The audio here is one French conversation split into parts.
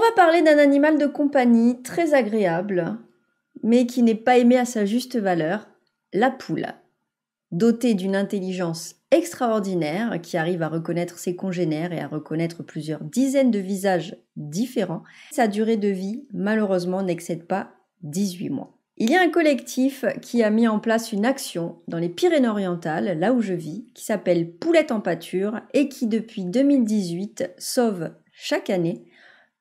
va parler d'un animal de compagnie très agréable, mais qui n'est pas aimé à sa juste valeur, la poule. Dotée d'une intelligence extraordinaire, qui arrive à reconnaître ses congénères et à reconnaître plusieurs dizaines de visages différents, sa durée de vie, malheureusement, n'excède pas 18 mois. Il y a un collectif qui a mis en place une action dans les Pyrénées-Orientales, là où je vis, qui s'appelle Poulette en pâture et qui, depuis 2018, sauve chaque année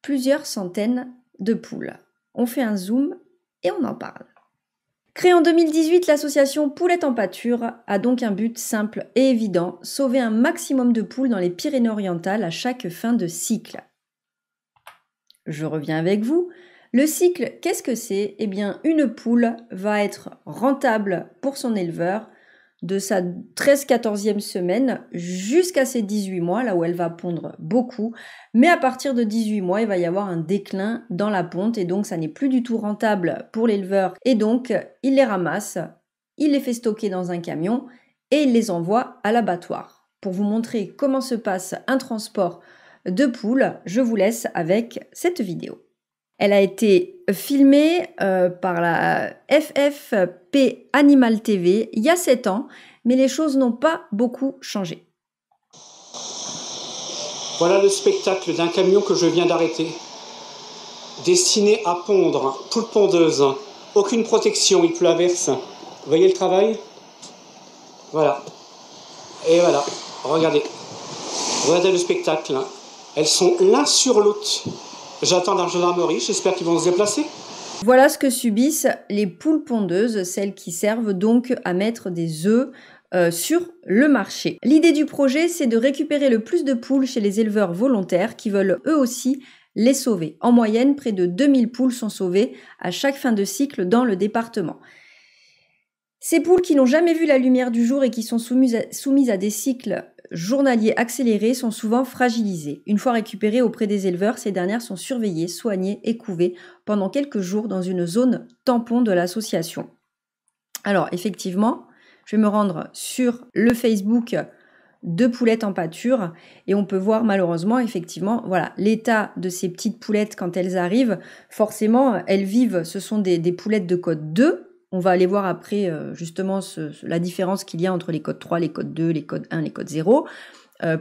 plusieurs centaines de poules. On fait un zoom et on en parle. Créée en 2018, l'association Poulette en pâture a donc un but simple et évident, sauver un maximum de poules dans les Pyrénées-Orientales à chaque fin de cycle. Je reviens avec vous. Le cycle, qu'est-ce que c'est ? Eh bien, une poule va être rentable pour son éleveur de sa 13-14e semaine jusqu'à ses 18 mois, là où elle va pondre beaucoup. Mais à partir de 18 mois, il va y avoir un déclin dans la ponte et donc ça n'est plus du tout rentable pour l'éleveur. Et donc, il les ramasse, il les fait stocker dans un camion et il les envoie à l'abattoir. Pour vous montrer comment se passe un transport de poules, je vous laisse avec cette vidéo. Elle a été filmée par la FFP Animal TV il y a 7 ans, mais les choses n'ont pas beaucoup changé. Voilà le spectacle d'un camion que je viens d'arrêter. Destiné à pondre, poule pondeuse. Aucune protection, il pleut à verse. Vous voyez le travail ? Voilà. Et voilà, regardez. Regardez le spectacle. Elles sont l'un sur l'autre. J'attends la gendarmerie, j'espère qu'ils vont se déplacer. Voilà ce que subissent les poules pondeuses, celles qui servent donc à mettre des œufs sur le marché. L'idée du projet, c'est de récupérer le plus de poules chez les éleveurs volontaires qui veulent eux aussi les sauver. En moyenne, près de 2000 poules sont sauvées à chaque fin de cycle dans le département. Ces poules qui n'ont jamais vu la lumière du jour et qui sont soumises à des cycles journaliers accélérés sont souvent fragilisées. Une fois récupérées auprès des éleveurs, ces dernières sont surveillées, soignées et couvées pendant quelques jours dans une zone tampon de l'association. Alors effectivement, je vais me rendre sur le Facebook de Poulettes en pâture et on peut voir malheureusement effectivement voilà l'état de ces petites poulettes quand elles arrivent. Forcément, elles vivent, ce sont des poulettes de code 2. On va aller voir après justement la différence qu'il y a entre les codes 3, les codes 2, les codes 1, les codes 0.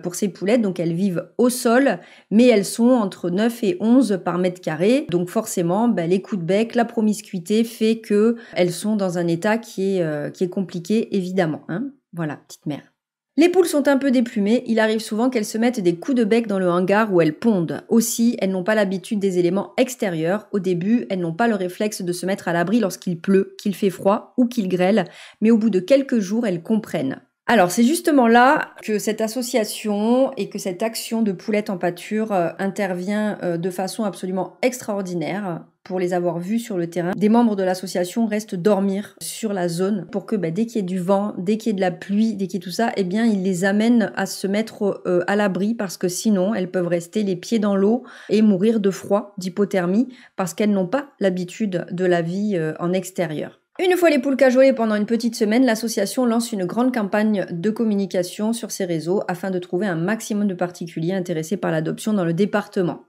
Pour ces poulettes, donc elles vivent au sol, mais elles sont entre 9 et 11 par mètre carré. Donc forcément, les coups de bec, la promiscuité fait qu'elles sont dans un état qui est compliqué, évidemment. Hein. Voilà, petite mère. Les poules sont un peu déplumées, il arrive souvent qu'elles se mettent des coups de bec dans le hangar où elles pondent. Aussi, elles n'ont pas l'habitude des éléments extérieurs. Au début, elles n'ont pas le réflexe de se mettre à l'abri lorsqu'il pleut, qu'il fait froid ou qu'il grêle, mais au bout de quelques jours, elles comprennent. Alors, c'est justement là que cette association et que cette action de Poulettes en pâture intervient de façon absolument extraordinaire. Pour les avoir vus sur le terrain, des membres de l'association restent dormir sur la zone pour que dès qu'il y ait du vent, dès qu'il y ait de la pluie, dès qu'il y ait tout ça, eh bien, ils les amènent à se mettre à l'abri parce que sinon, elles peuvent rester les pieds dans l'eau et mourir de froid, d'hypothermie, parce qu'elles n'ont pas l'habitude de la vie en extérieur. Une fois les poules cajolées pendant une petite semaine, l'association lance une grande campagne de communication sur ses réseaux afin de trouver un maximum de particuliers intéressés par l'adoption dans le département.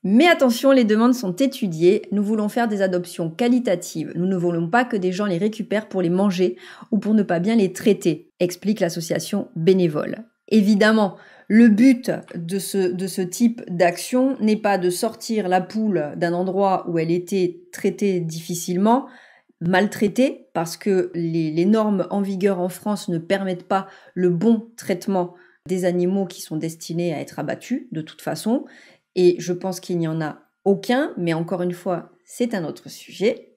Mais attention, les demandes sont étudiées. Nous voulons faire des adoptions qualitatives. Nous ne voulons pas que des gens les récupèrent pour les manger ou pour ne pas bien les traiter, explique l'association bénévole. Évidemment, le but de ce type d'action n'est pas de sortir la poule d'un endroit où elle était traitée difficilement, maltraitée, parce que les normes en vigueur en France ne permettent pas le bon traitement des animaux qui sont destinés à être abattus, de toute façon. Et je pense qu'il n'y en a aucun, mais encore une fois, c'est un autre sujet.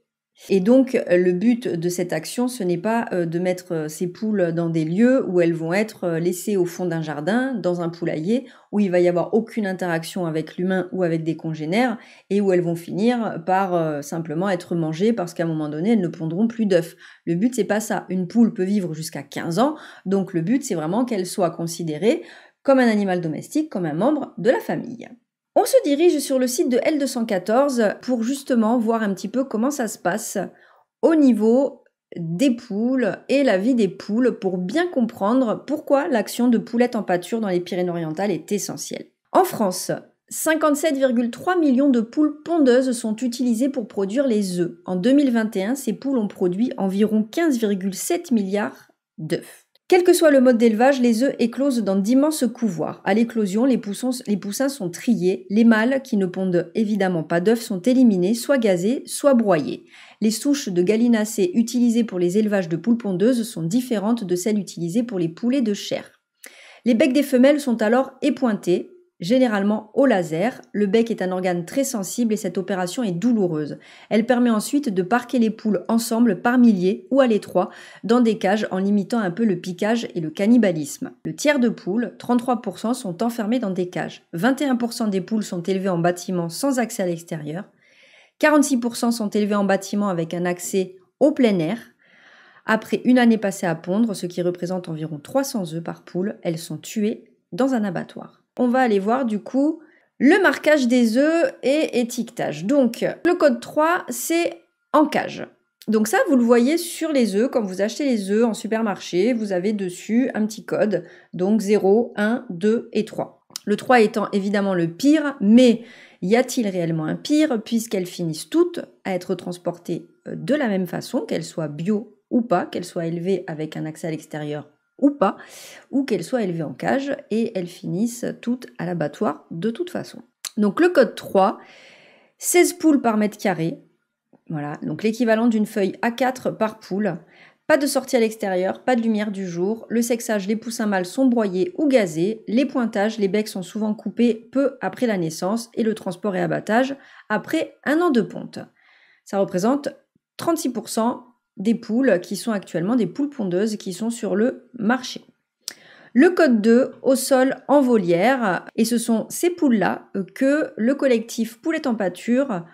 Et donc, le but de cette action, ce n'est pas de mettre ces poules dans des lieux où elles vont être laissées au fond d'un jardin, dans un poulailler, où il va y avoir aucune interaction avec l'humain ou avec des congénères, et où elles vont finir par simplement être mangées parce qu'à un moment donné, elles ne pondront plus d'œufs. Le but, c'est pas ça. Une poule peut vivre jusqu'à 15 ans, donc le but, c'est vraiment qu'elle soit considérée comme un animal domestique, comme un membre de la famille. On se dirige sur le site de L214 pour justement voir un petit peu comment ça se passe au niveau des poules et la vie des poules pour bien comprendre pourquoi l'action de Poulettes en pâture dans les Pyrénées-Orientales est essentielle. En France, 57,3 millions de poules pondeuses sont utilisées pour produire les œufs. En 2021, ces poules ont produit environ 15,7 milliards d'œufs. Quel que soit le mode d'élevage, les œufs éclosent dans d'immenses couvoirs. À l'éclosion, les poussins sont triés. Les mâles, qui ne pondent évidemment pas d'œufs, sont éliminés, soit gazés, soit broyés. Les souches de gallinacés utilisées pour les élevages de poules pondeuses sont différentes de celles utilisées pour les poulets de chair. Les becs des femelles sont alors épointés, généralement au laser. Le bec est un organe très sensible et cette opération est douloureuse. Elle permet ensuite de parquer les poules ensemble par milliers ou à l'étroit dans des cages en limitant un peu le piquage et le cannibalisme. Le tiers de poules, 33%, sont enfermés dans des cages. 21% des poules sont élevées en bâtiment sans accès à l'extérieur. 46% sont élevés en bâtiment avec un accès au plein air. Après une année passée à pondre, ce qui représente environ 300 œufs par poule, elles sont tuées dans un abattoir. On va aller voir du coup le marquage des œufs et étiquetage. Donc le code 3, c'est en cage. Donc ça, vous le voyez sur les œufs. Quand vous achetez les œufs en supermarché, vous avez dessus un petit code. Donc 0, 1, 2 et 3. Le 3 étant évidemment le pire, mais y a-t-il réellement un pire puisqu'elles finissent toutes à être transportées de la même façon, qu'elles soient bio ou pas, qu'elles soient élevées avec un accès à l'extérieur ou pas, ou qu'elles soient élevées en cage, et elles finissent toutes à l'abattoir de toute façon. Donc le code 3, 16 poules par mètre carré, voilà, donc l'équivalent d'une feuille A4 par poule, pas de sortie à l'extérieur, pas de lumière du jour, le sexage, les poussins mâles sont broyés ou gazés, les pointages, les becs sont souvent coupés peu après la naissance, et le transport et abattage après 1 an de ponte. Ça représente 36% des poules qui sont actuellement des poules pondeuses qui sont sur le marché. Le code 2, au sol en volière, et ce sont ces poules-là que le collectif Poulettes en pâture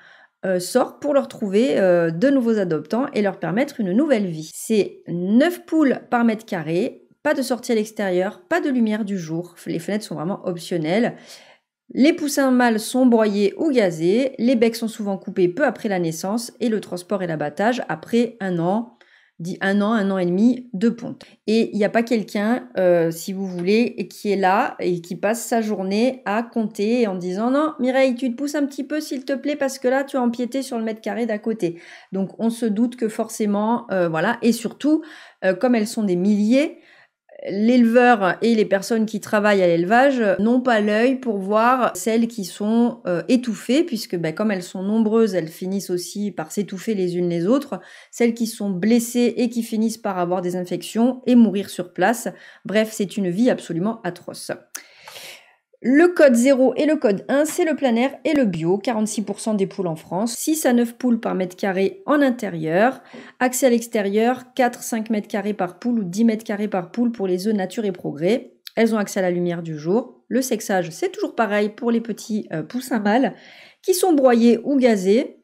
sort pour leur trouver de nouveaux adoptants et leur permettre une nouvelle vie. C'est 9 poules par mètre carré, pas de sortie à l'extérieur, pas de lumière du jour, les fenêtres sont vraiment optionnelles. Les poussins mâles sont broyés ou gazés, les becs sont souvent coupés peu après la naissance et le transport et l'abattage après 1 an, dit 1 an et demi de ponte. Et il n'y a pas quelqu'un, si vous voulez, qui est là et qui passe sa journée à compter en disant « Non, Mireille, tu te pousses un petit peu s'il te plaît parce que là, tu as empiété sur le mètre carré d'à côté. » Donc, on se doute que forcément, voilà. Et surtout, comme elles sont des milliers, l'éleveur et les personnes qui travaillent à l'élevage n'ont pas l'œil pour voir celles qui sont étouffées, puisque comme elles sont nombreuses, elles finissent aussi par s'étouffer les unes les autres, celles qui sont blessées et qui finissent par avoir des infections et mourir sur place. Bref, c'est une vie absolument atroce. Le code 0 et le code 1, c'est le plein air et le bio, 46% des poules en France, 6 à 9 poules par mètre carré en intérieur, accès à l'extérieur, 4-5 mètres carrés par poule ou 10 mètres carrés par poule pour les œufs nature et progrès. Elles ont accès à la lumière du jour. Le sexage, c'est toujours pareil pour les petits poussins mâles qui sont broyés ou gazés,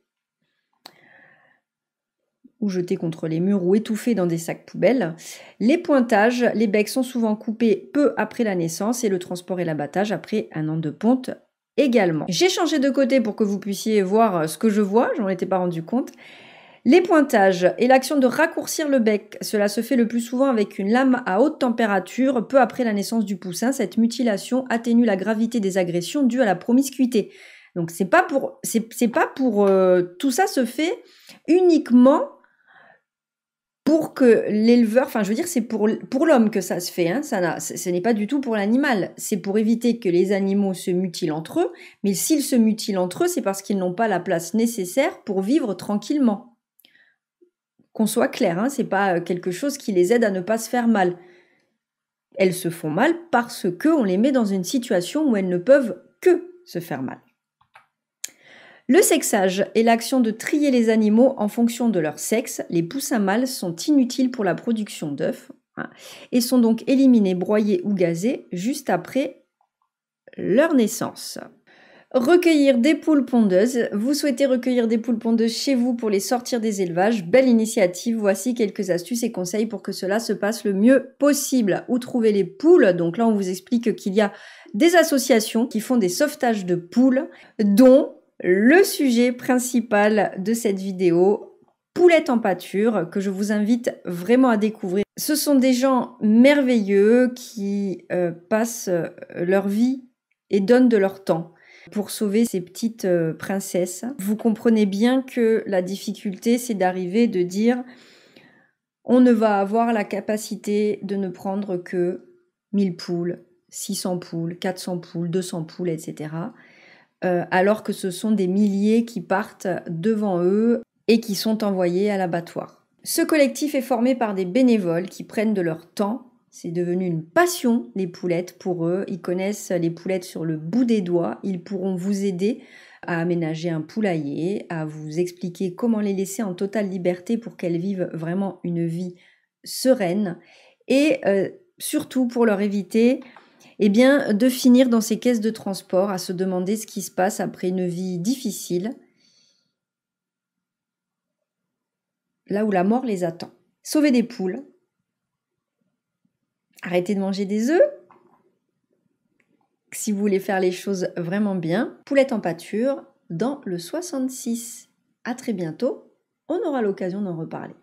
ou jetés contre les murs ou étouffés dans des sacs poubelles. Les pointages, les becs sont souvent coupés peu après la naissance et le transport et l'abattage après 1 an de ponte également. J'ai changé de côté pour que vous puissiez voir ce que je vois, je m'en étais pas rendu compte. Les pointages et l'action de raccourcir le bec, cela se fait le plus souvent avec une lame à haute température peu après la naissance du poussin. Cette mutilation atténue la gravité des agressions dues à la promiscuité. Donc c'est pas pour tout ça se fait uniquement pour que l'éleveur, enfin je veux dire c'est pour l'homme que ça se fait, hein, ce n'est pas du tout pour l'animal, c'est pour éviter que les animaux se mutilent entre eux, mais s'ils se mutilent entre eux, c'est parce qu'ils n'ont pas la place nécessaire pour vivre tranquillement. Qu'on soit clair, hein, c'est pas quelque chose qui les aide à ne pas se faire mal. Elles se font mal parce qu'on les met dans une situation où elles ne peuvent que se faire mal. Le sexage est l'action de trier les animaux en fonction de leur sexe. Les poussins mâles sont inutiles pour la production d'œufs et sont donc éliminés, broyés ou gazés juste après leur naissance. Recueillir des poules pondeuses. Vous souhaitez recueillir des poules pondeuses chez vous pour les sortir des élevages. Belle initiative. Voici quelques astuces et conseils pour que cela se passe le mieux possible. Où trouver les poules? Donc là, on vous explique qu'il y a des associations qui font des sauvetages de poules, dont le sujet principal de cette vidéo, Poulettes en pâture, que je vous invite vraiment à découvrir. Ce sont des gens merveilleux qui passent leur vie et donnent de leur temps pour sauver ces petites princesses. Vous comprenez bien que la difficulté, c'est d'arriver, de dire on ne va avoir la capacité de ne prendre que 1000 poules, 600 poules, 400 poules, 200 poules, etc. Alors que ce sont des milliers qui partent devant eux et qui sont envoyés à l'abattoir. Ce collectif est formé par des bénévoles qui prennent de leur temps. C'est devenu une passion, les poulettes, pour eux. Ils connaissent les poulettes sur le bout des doigts. Ils pourront vous aider à aménager un poulailler, à vous expliquer comment les laisser en totale liberté pour qu'elles vivent vraiment une vie sereine. Et surtout pour leur éviter de finir dans ces caisses de transport, à se demander ce qui se passe après une vie difficile, là où la mort les attend. Sauver des poules. Arrêtez de manger des œufs. Si vous voulez faire les choses vraiment bien, Poulette en pâture dans le 66. À très bientôt, on aura l'occasion d'en reparler.